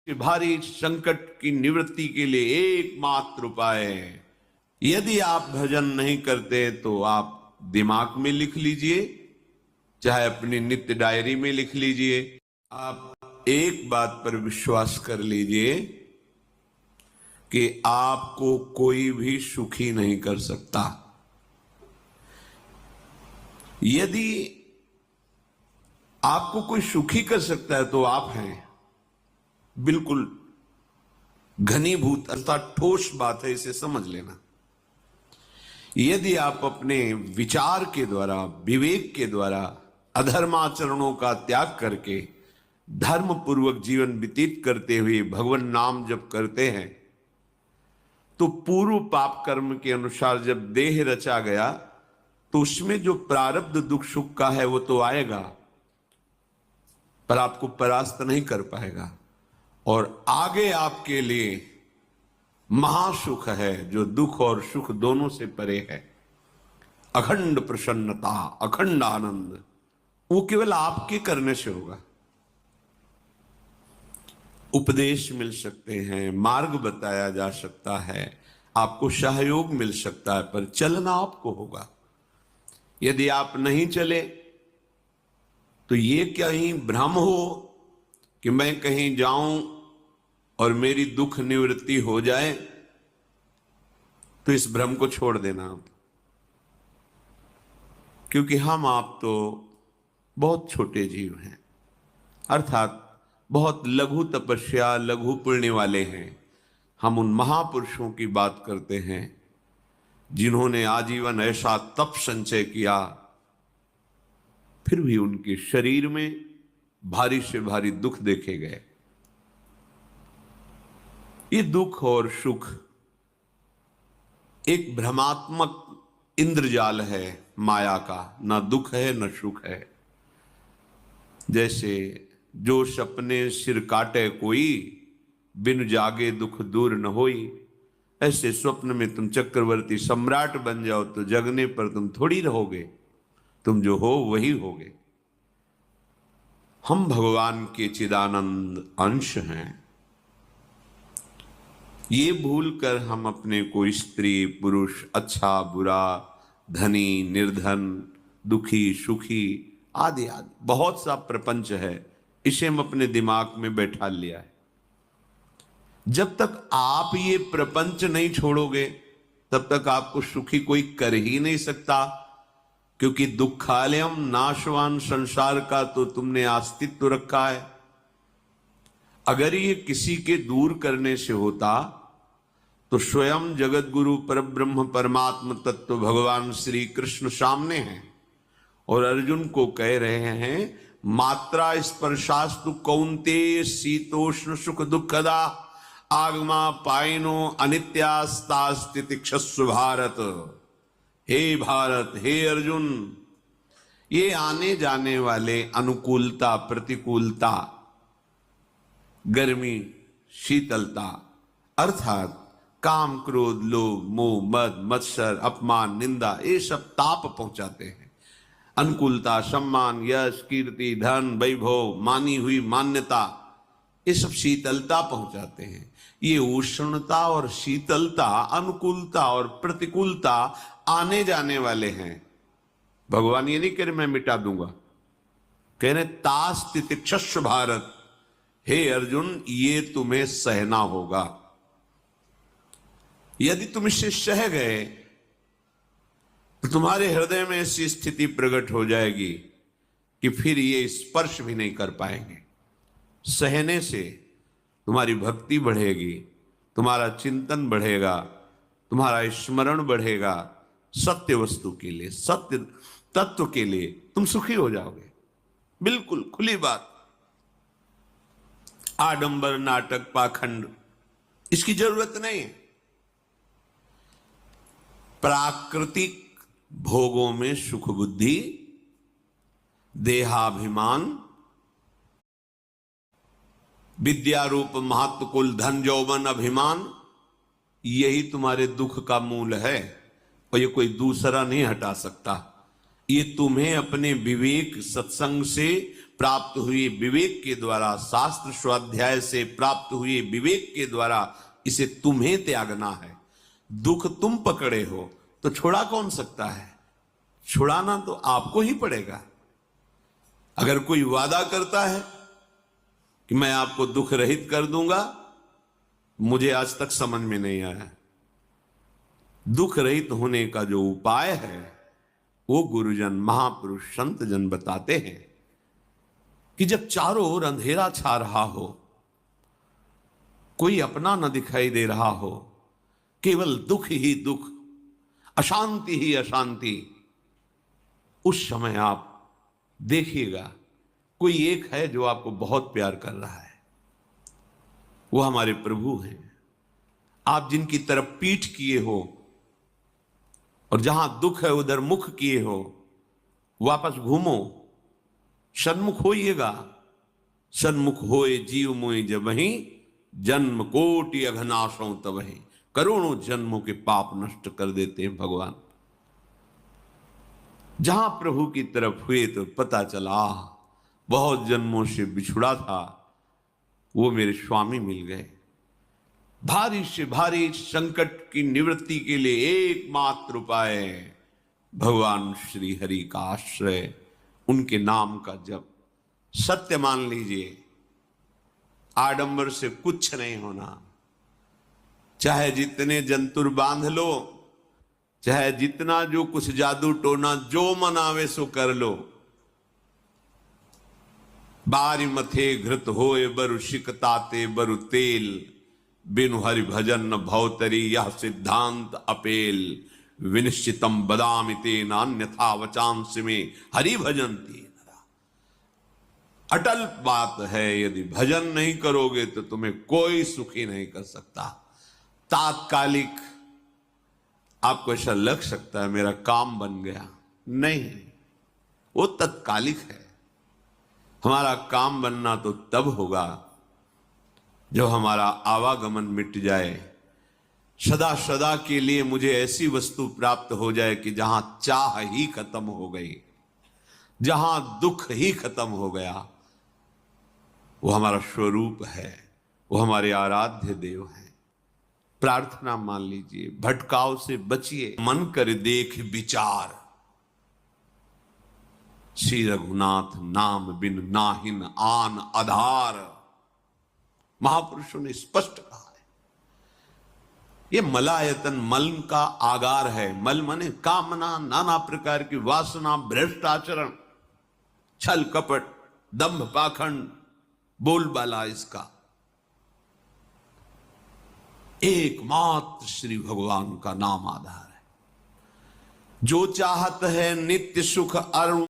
भारी संकट की निवृत्ति के लिए एकमात्र उपाय है। यदि आप भजन नहीं करते तो आप दिमाग में लिख लीजिए, चाहे अपनी नित्य डायरी में लिख लीजिए। आप एक बात पर विश्वास कर लीजिए कि आपको कोई भी सुखी नहीं कर सकता। यदि आपको कोई सुखी कर सकता है तो आप हैं। बिल्कुल घनीभूत अर्थात ठोस बात है, इसे समझ लेना। यदि आप अपने विचार के द्वारा, विवेक के द्वारा अधर्माचरणों का त्याग करके धर्म पूर्वक जीवन व्यतीत करते हुए भगवान नाम जप करते हैं, तो पूर्व पाप कर्म के अनुसार जब देह रचा गया तो उसमें जो प्रारब्ध दुख सुख का है वो तो आएगा, पर आपको परास्त नहीं कर पाएगा। और आगे आपके लिए महासुख है जो दुख और सुख दोनों से परे है। अखंड प्रसन्नता, अखंड आनंद, वो केवल आपके करने से होगा। उपदेश मिल सकते हैं, मार्ग बताया जा सकता है, आपको सहयोग मिल सकता है, पर चलना आपको होगा। यदि आप नहीं चले तो ये कहीं भ्रम हो कि मैं कहीं जाऊं और मेरी दुख निवृत्ति हो जाए, तो इस भ्रम को छोड़ देना आप। क्योंकि हम आप तो बहुत छोटे जीव हैं, अर्थात बहुत लघु तपस्या, लघु पुण्य वाले हैं। हम उन महापुरुषों की बात करते हैं जिन्होंने आजीवन ऐसा तप संचय किया, फिर भी उनके शरीर में भारी से भारी दुख देखे गए। ये दुख और सुख एक भ्रमात्मक इंद्रजाल है माया का, ना दुख है न सुख है। जैसे जो सपने सिर काटे कोई, बिन जागे दुख दूर न होई। ऐसे स्वप्न में तुम चक्रवर्ती सम्राट बन जाओ तो जगने पर तुम थोड़ी रहोगे, तुम जो हो वही होगे। हम भगवान के चिदानंद अंश हैं। ये भूलकर हम अपने को स्त्री पुरुष, अच्छा बुरा, धनी निर्धन, दुखी सुखी आदि आदि बहुत सा प्रपंच है, इसे हम अपने दिमाग में बैठा लिया है। जब तक आप ये प्रपंच नहीं छोड़ोगे तब तक आपको सुखी कोई कर ही नहीं सकता। क्योंकि दुखालयम नाशवान संसार का तो तुमने अस्तित्व रखा है। अगर ये किसी के दूर करने से होता तो स्वयं जगत गुरु परब्रह्म परमात्म तत्व भगवान श्री कृष्ण सामने हैं और अर्जुन को कह रहे हैं, मात्रा स्पर्शास्तु कौन्तेय शीतोष्ण सुख दुखदा आगमा पायनो अनित्यास्तास्तितिक्षस्व भारत। हे भारत, हे अर्जुन, ये आने जाने वाले अनुकूलता प्रतिकूलता, गर्मी शीतलता, अर्थात काम क्रोध लोभ मोह मद मत्सर अपमान निंदा, ये सब ताप पहुंचाते हैं। अनुकूलता सम्मान यश कीर्ति धन वैभव, मानी हुई मान्यता, ये सब शीतलता पहुंचाते हैं। ये उष्णता और शीतलता, अनुकूलता और प्रतिकूलता आने जाने वाले हैं। भगवान ये नहीं कह रहे मैं मिटा दूंगा, कह रहे तास तितिक्षस्व भारत। हे अर्जुन, ये तुम्हें सहना होगा। यदि तुम इसे सह गए तो तुम्हारे हृदय में ऐसी स्थिति प्रकट हो जाएगी कि फिर ये स्पर्श भी नहीं कर पाएंगे। सहने से तुम्हारी भक्ति बढ़ेगी, तुम्हारा चिंतन बढ़ेगा, तुम्हारा स्मरण बढ़ेगा। सत्य वस्तु के लिए, सत्य तत्व के लिए तुम सुखी हो जाओगे। बिल्कुल खुली बात। आडंबर नाटक पाखंड इसकी जरूरत नहीं है। प्राकृतिक भोगों में सुख बुद्धि, देहाभिमान, विद्यारूप महत्व कुल धन यौवन अभिमान, यही तुम्हारे दुख का मूल है और ये कोई दूसरा नहीं हटा सकता। ये तुम्हें अपने विवेक सत्संग से प्राप्त हुए विवेक के द्वारा, शास्त्र स्वाध्याय से प्राप्त हुए विवेक के द्वारा इसे तुम्हें त्यागना है। दुख तुम पकड़े हो तो छुड़ा कौन सकता है? छुड़ाना तो आपको ही पड़ेगा। अगर कोई वादा करता है कि मैं आपको दुख रहित कर दूंगा, मुझे आज तक समझ में नहीं आया। दुख रहित होने का जो उपाय है वो गुरुजन, महापुरुष, संत जन बताते हैं कि जब चारों ओर अंधेरा छा रहा हो, कोई अपना न दिखाई दे रहा हो, केवल दुख ही दुख, अशांति ही अशांति, उस समय आप देखिएगा कोई एक है जो आपको बहुत प्यार कर रहा है। वो हमारे प्रभु हैं। आप जिनकी तरफ पीठ किए हो और जहां दुख है उधर मुख किए हो, वापस घूमो, सन्मुख होइएगा। सन्मुख होए जीव मोहि जबहि, जन्म कोटि अघनाशों तबहि। करोड़ों जन्मों के पाप नष्ट कर देते हैं भगवान। जहां प्रभु की तरफ हुए तो पता चला बहुत जन्मों से बिछुड़ा था, वो मेरे स्वामी मिल गए। भारी से भारी संकट की निवृत्ति के लिए एकमात्र उपाय भगवान श्री हरि का आश्रय, उनके नाम का जप। सत्य मान लीजिए, आडंबर से कुछ नहीं होना। चाहे जितने जंतुर बांध लो, चाहे जितना जो कुछ जादू टोना जो मनावे सो कर लो, बारी मथे घृत होए बरु शिकताते बरु तेल, बिनु हरि भजन न भवतरी यह सिद्धांत अपेल। विनिश्चितम बदामि तेन अन्यथा वचांस में हरि भजन्ति। अटल बात है, यदि भजन नहीं करोगे तो तुम्हें कोई सुखी नहीं कर सकता। तात्कालिक आपको ऐसा लग सकता है मेरा काम बन गया, नहीं, वो तत्कालिक है। हमारा काम बनना तो तब होगा जब हमारा आवागमन मिट जाए, सदा सदा के लिए मुझे ऐसी वस्तु प्राप्त हो जाए कि जहां चाह ही खत्म हो गई, जहां दुख ही खत्म हो गया। वो हमारा स्वरूप है, वो हमारे आराध्य देव हैं। प्रार्थना मान लीजिए, भटकाव से बचिए। मन कर देख विचार, श्री रघुनाथ नाम बिन नाहिन आन आधार। महापुरुषों ने स्पष्ट कहा है। ये मलायतन मल का आगार है। मल माने कामना, नाना प्रकार की वासना, भ्रष्ट आचरण, छल कपट, दंभ पाखंड, बोलबाला, इसका एकमात्र श्री भगवान का नाम आधार है। जो चाहत है नित्य सुख अरुण